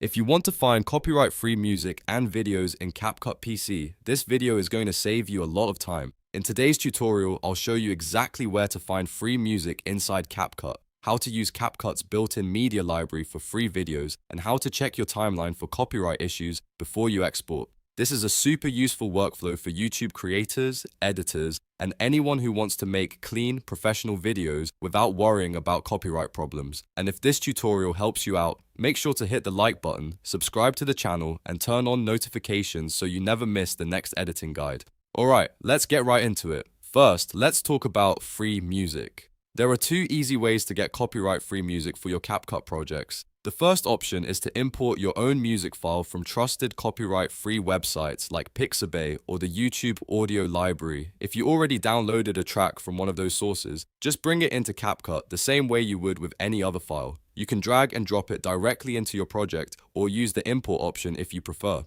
If you want to find copyright-free music and videos in CapCut PC, this video is going to save you a lot of time. In today's tutorial, I'll show you exactly where to find free music inside CapCut, how to use CapCut's built-in media library for free videos, and how to check your timeline for copyright issues before you export. This is a super useful workflow for YouTube creators, editors, and anyone who wants to make clean, professional videos without worrying about copyright problems. And if this tutorial helps you out, make sure to hit the like button, subscribe to the channel, and turn on notifications so you never miss the next editing guide. Alright, let's get right into it. First, let's talk about free music. There are two easy ways to get copyright-free music for your CapCut projects. The first option is to import your own music file from trusted copyright-free websites like Pixabay or the YouTube audio library. If you already downloaded a track from one of those sources, just bring it into CapCut the same way you would with any other file. You can drag and drop it directly into your project or use the import option if you prefer.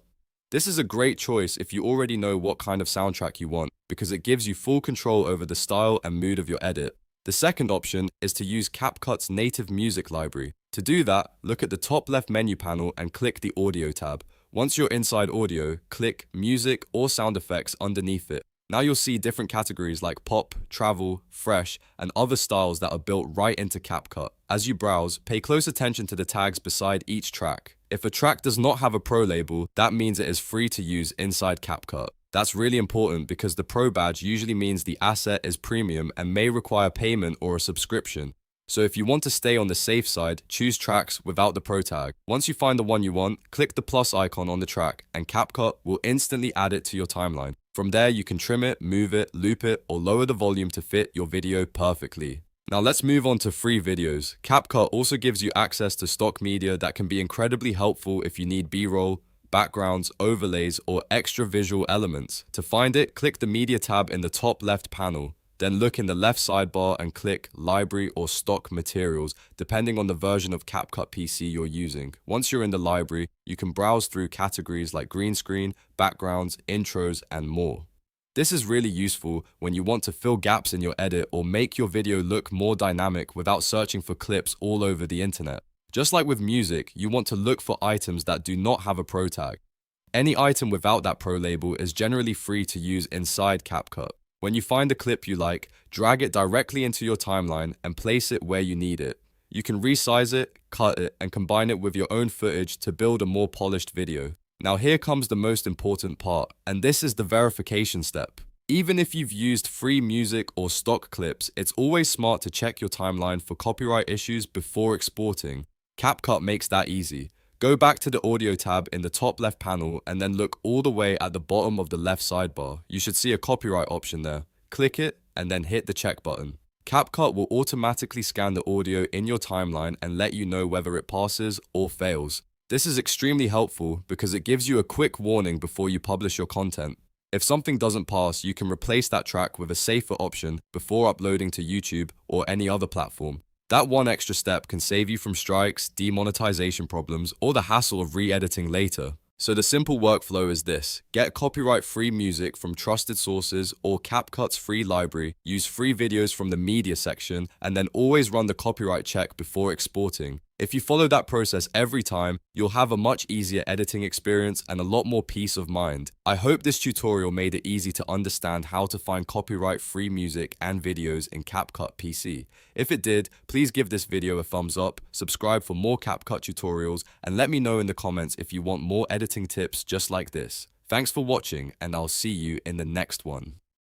This is a great choice if you already know what kind of soundtrack you want, because it gives you full control over the style and mood of your edit. The second option is to use CapCut's native music library. To do that, look at the top left menu panel and click the Audio tab. Once you're inside Audio, click Music or Sound Effects underneath it. Now you'll see different categories like pop, travel, fresh, and other styles that are built right into CapCut. As you browse, pay close attention to the tags beside each track. If a track does not have a pro label, that means it is free to use inside CapCut. That's really important because the pro badge usually means the asset is premium and may require payment or a subscription. So if you want to stay on the safe side, choose tracks without the pro tag. Once you find the one you want, click the plus icon on the track and CapCut will instantly add it to your timeline. From there, you can trim it, move it, loop it, or lower the volume to fit your video perfectly. Now let's move on to free videos. CapCut also gives you access to stock media that can be incredibly helpful if you need B-roll, backgrounds, overlays, or extra visual elements. To find it, click the Media tab in the top left panel. Then look in the left sidebar and click Library or Stock Materials, depending on the version of CapCut PC you're using. Once you're in the library, you can browse through categories like green screen, backgrounds, intros, and more. This is really useful when you want to fill gaps in your edit or make your video look more dynamic without searching for clips all over the internet. Just like with music, you want to look for items that do not have a pro tag. Any item without that pro label is generally free to use inside CapCut. When you find a clip you like, drag it directly into your timeline and place it where you need it. You can resize it, cut it, and combine it with your own footage to build a more polished video. Now here comes the most important part, and this is the verification step. Even if you've used free music or stock clips, it's always smart to check your timeline for copyright issues before exporting. CapCut makes that easy. Go back to the Audio tab in the top left panel and then look all the way at the bottom of the left sidebar. You should see a copyright option there. Click it and then hit the check button. CapCut will automatically scan the audio in your timeline and let you know whether it passes or fails. This is extremely helpful because it gives you a quick warning before you publish your content. If something doesn't pass, you can replace that track with a safer option before uploading to YouTube or any other platform. That one extra step can save you from strikes, demonetization problems, or the hassle of re-editing later. So the simple workflow is this: get copyright-free music from trusted sources or CapCut's free library, use free videos from the media section, and then always run the copyright check before exporting. If you follow that process every time, you'll have a much easier editing experience and a lot more peace of mind. I hope this tutorial made it easy to understand how to find copyright-free music and videos in CapCut PC. If it did, please give this video a thumbs up, subscribe for more CapCut tutorials, and let me know in the comments if you want more editing tips just like this. Thanks for watching, and I'll see you in the next one.